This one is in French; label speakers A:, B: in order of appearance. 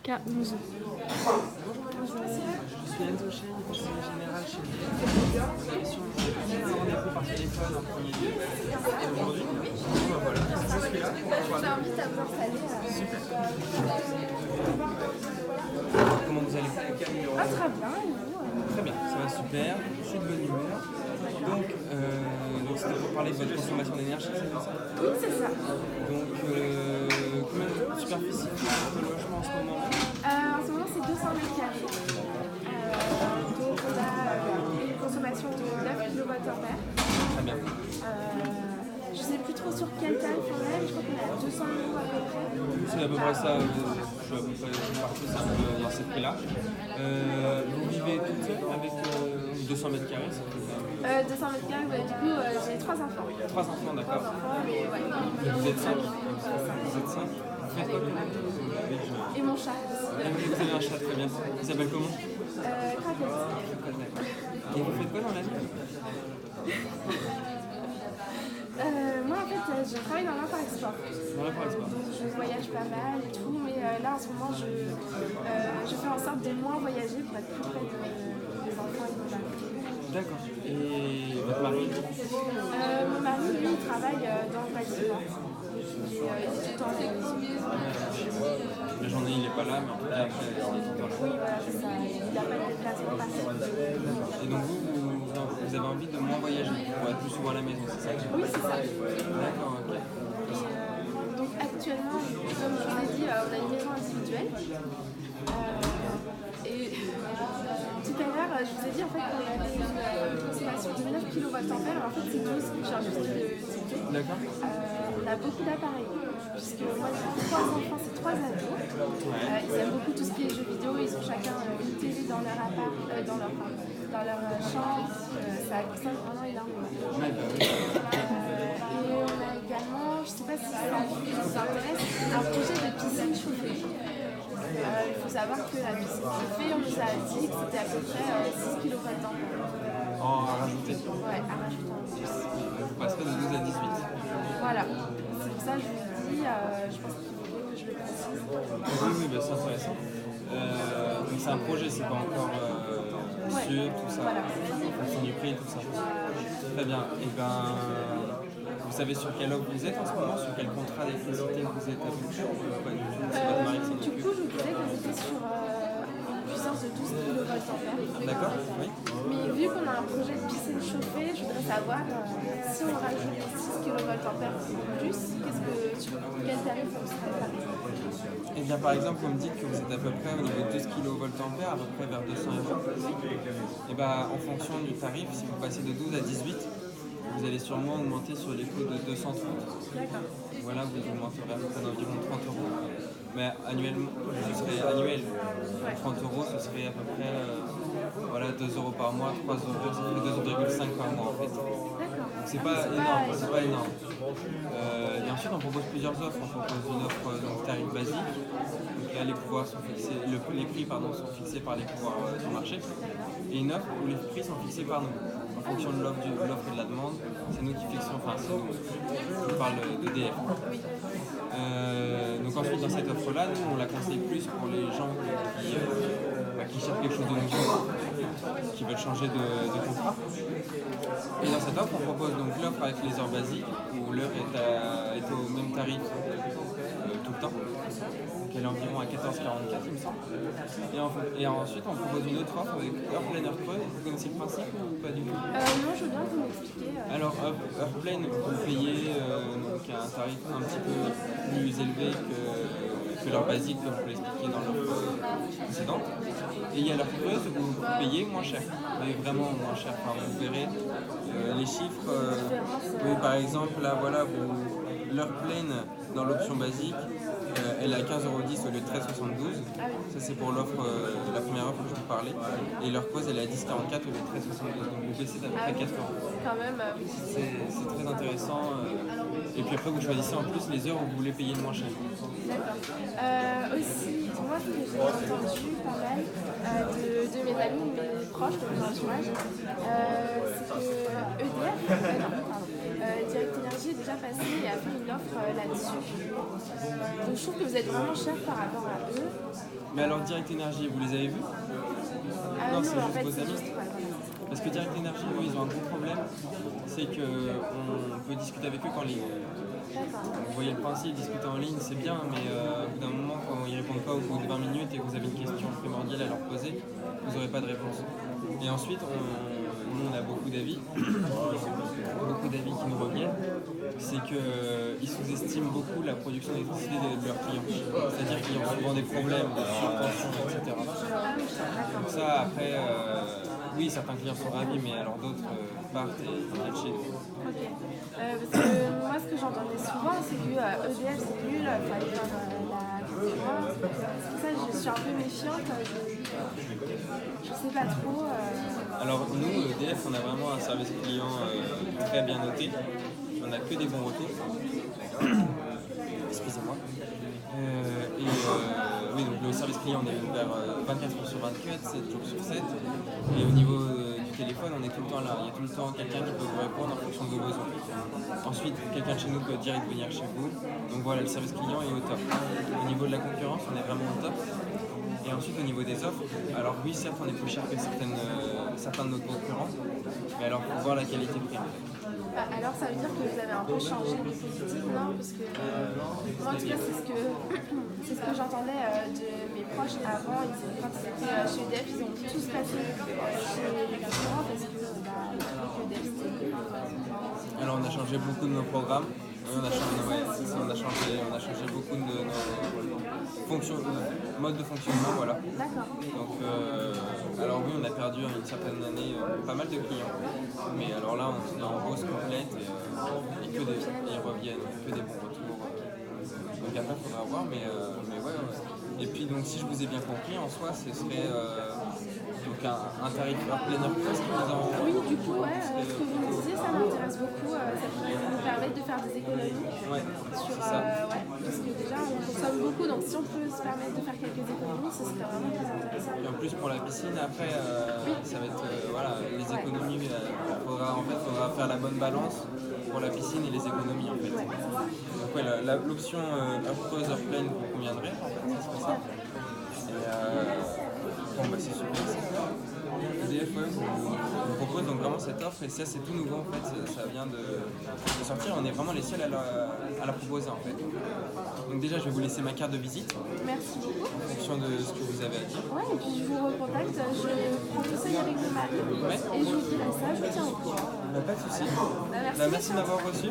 A: K11.
B: Bonjour, je suis Enzo Chen, conseiller général chez vous. Vous avez sûrement un rendez-vous par téléphone en premier lieu. Et aujourd'hui, voilà, je suis là.
A: Je t'invite à vous installer.
B: Super. Comment vous allez?
A: Ah, très bien, et vous?
B: Très bien, ça va super, je suis de bonne humeur. Donc c'était pour parler de votre consommation d'énergie, c'est ça?
A: Oui, c'est ça.
B: Donc, combien de superficie pour le logement en ce moment?
A: En ce moment, c'est 200 mètres carrés. Donc, on a une consommation de 9 kWh.
B: Très bien.
A: Je sais plus trop sur quel tarif on est, mais je crois qu'on est à 200 € à peu près.
B: C'est à peu près ça, je suis à peu près dans ces prix-là. Vous vivez toute seule avec 200 mètres carrés?
A: 200 mètres carrés, bah, du coup, j'ai 3 enfants.
B: 3 enfants, d'accord.
A: 3 enfants, mais ouais.
B: Et vous êtes 5? Vous êtes 5? Vous faites quoi?
A: Et mon chat.
B: Vous avez un chat, très bien. Il s'appelle comment?
A: Crackers.
B: Et vous faites quoi dans la vie?
A: Moi, en fait, je travaille dans l'import-export.
B: Dans l'import-export.
A: Donc, je voyage pas mal et tout, mais là, en ce moment, je fais en sorte de moins voyager pour être plus près des enfants et de mon mari.
B: D'accord. Et votre mari?
A: Mon mari, lui, il travaille dans le bâtiment. Il est tout le temps en technicien.
B: La journée, il n'est pas là, mais en tout cas, après, il est tout le temps là.
A: Oui, voilà, c'est ça. Il n'a pas de déplacement particulier.
B: Et donc, vous avez envie de moins voyager pour être plus souvent à la maison, c'est ça?
A: Oui, c'est ça.
B: D'accord, ok.
A: Donc actuellement, comme je vous ai dit, on a une maison individuelle. Et tout à l'heure, je vous ai dit en fait qu'on avait une consommation de 9 kWh. En fait, c'est 12, j'ai juste de citer.
B: D'accord.
A: On a beaucoup d'appareils, puisque moi j'ai 3 enfants, c'est 3 ados. Ils aiment beaucoup tout ce qui est jeux vidéo, ils ont chacun une télé dans leur appart, dans leur chambre. Ça consomme vraiment énormément.
B: Ouais, bah oui.
A: Et on a également, je ne sais pas si ça vous intéresse, un projet de piscine chauffée. Il faut savoir que la piscine chauffée, on nous a dit que c'était à peu près 6 kWh.
B: À rajouter.
A: Ouais, à rajouter en plus.
B: Vous passerez de 12 à 18.
A: Voilà, c'est pour ça que je vous dis, je pense qu'il faut que je le précise.
B: Oui, bah, c'est intéressant. Donc c'est un projet, c'est pas encore sûr, tout ça.
A: Voilà.
B: En fonction du prix, tout ça. Très bien. Et ben, vous savez sur quelle offre vous êtes en ce moment? Sur quel contrat d'électricité vous êtes avec? Ou pas du tout? C'est votre mari qui s'en
A: Du
B: occupe?
A: coup, je vous disais qu'on était sur une puissance de 12 kWh.
B: D'accord, oui.
A: Mais vu qu'on a un projet de piscine chauffée, je voudrais savoir si on rajoute 6 kWh plus, sur quel tarif on serait par exemple?
B: Et bien par exemple, vous me dites que vous êtes à peu près au niveau de 12 kVA, à peu près vers 200 €. Et bien en fonction du tarif, si vous passez de 12 à 18, vous allez sûrement augmenter sur les coûts de 230.
A: D'accord.
B: Voilà, vous augmenterez à peu près d'environ 30 €. Mais annuellement, ce serait annuel. 30 €, ce serait à peu près 2 € par mois, 3 €, ça fait 2,5 € par mois en fait.
A: D'accord.
B: C'est pas énorme, c'est pas énorme. Et ensuite, on propose plusieurs offres. On propose une offre tarif basique. Donc là, les pouvoirs sont fixés, les prix sont fixés par les pouvoirs du marché. Et une offre où les prix sont fixés par nous. En fonction de l'offre et de la demande, c'est nous qui fixons, enfin c'est nous. Je parle d'EDF. Donc ensuite, dans cette offre-là, nous, on la conseille plus pour les gens qui cherchent quelque chose de nouveau, qui veulent changer de contrat. Et dans cette offre, on propose donc l'offre avec les heures basiques, où l'heure est au même tarif tout le temps. Donc elle est environ à 14,44 il me semble. Et ensuite, on propose une autre offre avec heure pleine, heure creuse. Vous connaissez le principe ou pas du tout?
A: Non, je veux bien que vous m'expliquiez.
B: Alors, heure pleine, vous payez donc un tarif un petit peu plus élevé que l'heure basique, comme vous l'expliquiez dans l'offre précédente. Et il y a l'heure creuse où vous payez moins cher, mais vraiment moins cher. Enfin, vous verrez les chiffres. Oui, par exemple, là, voilà, l'heure pleine dans l'option basique, elle est à 15,10 € au lieu de 13,72 €. Ça, c'est pour l'offre, la première offre que je vous parlais. Et l'heure creuse, elle est à 10,44 € au lieu de 13,72 €. Donc, vous baissez d'à peu près 4 €.
A: Quand même,
B: C'est très intéressant. Et puis après, vous choisissez en plus les heures où vous voulez payer le moins cher.
A: d'accord. Aussi, moi, ce que j'ai entendu pas mal de mes amis, de mes proches, de mon entourage, c'est que EDF, Direct Énergie est déjà passé et a fait une offre là-dessus. Donc je trouve que vous êtes vraiment cher par rapport à eux.
B: Mais alors Direct Énergie, vous les avez vus?
A: Non,
B: c'est
A: en
B: juste
A: fait,
B: vos
A: c'est
B: amis.
A: juste, ouais, voilà.
B: Parce que Direct Énergie, eux, ils ont un gros problème, c'est qu'on peut discuter avec eux qu'en ligne.
A: D'accord.
B: Vous voyez le principe, discuter en ligne, c'est bien, mais au bout d'un moment, quand ils ne répondent pas au bout de 20 minutes et que vous avez une question primordiale à leur poser, vous n'aurez pas de réponse. Et ensuite, nous, on a beaucoup d'avis, qui nous reviennent, c'est qu'ils sous-estiment beaucoup la production d'électricité de leurs clients. C'est-à-dire qu'ils ont souvent des problèmes de surtension, etc.
A: Ah oui, d'accord.
B: Donc ça, après, oui, certains clients sont ravis, mais alors d'autres partent et viennent chez nous.
A: Ok. Parce que moi, ce que j'entendais souvent, c'est que EDF, c'est nul, il fallait faire la concurrence. C'est pour ça que je suis un peu méfiante. Je sais pas trop.
B: Alors nous, EDF, on a vraiment un service client très bien noté. On n'a que des bons retours. Excusez-moi. Oui, donc le service client, on est ouvert 24 heures sur 24, 7 jours sur 7. Et au niveau du téléphone, on est tout le temps là. Il y a tout le temps quelqu'un qui peut vous répondre en fonction de vos besoins. Ensuite, quelqu'un de chez nous peut direct venir chez vous. Donc voilà, le service client est au top. Au niveau de la concurrence, on est vraiment au top. Et ensuite, au niveau des offres, alors oui, certes, on est plus cher que certains de nos concurrents, mais alors, il faut voir la qualité prix.
A: Alors, ça veut dire que vous avez un peu changé les politiques, non? Parce que moi, en tout cas, c'est ce que j'entendais de mes proches avant. Quand ils étaient chez EDF, ils ont tous passé chez les concurrents parce que EDF, c'était
B: Alors, on a changé beaucoup de nos programmes. Oui, on a changé beaucoup de nos modes de fonctionnement, voilà.
A: D'accord.
B: Donc, alors oui, on a perdu une certaine année pas mal de clients, mais alors là, on est en hausse complète et ils reviennent, que des bons retours. Donc après, il faudra voir, mais ouais. Et puis donc, si je vous ai bien compris, en soi, ce serait donc un tarif planner plus qui vous en...
A: Oui, du coup, ouais, ce que vous me disiez, ça m'intéresse beaucoup. Ça pourrait nous permettre de faire des économies.
B: Ouais,
A: Sur,
B: c'est ça.
A: ouais, parce que déjà, on consomme beaucoup, donc si on peut se permettre de faire quelques économies, ce serait vraiment très intéressant.
B: Et en plus, pour la piscine, après, ça va être voilà, les économies. Faudra faire la bonne balance pour la piscine et les économies, en fait.
A: Ouais.
B: Donc, ouais, l'option Up-Close, Up-Plane vous conviendrait, en fait, ça serait ça. Et bon, bah, c'est super. EDF vous propose donc vraiment cette offre et ça c'est tout nouveau en fait, ça vient de sortir, on est vraiment les seuls à la proposer en fait. Donc déjà je vais vous laisser ma carte de visite
A: Merci beaucoup.
B: en fonction de ce que vous avez à dire.
A: Ouais, et puis je vous recontacte, je prends tout ça avec mon mari et je vous dirai ça, je vous tiens au courant.
B: Pas de soucis.
A: Merci
B: Merci de m'avoir reçu.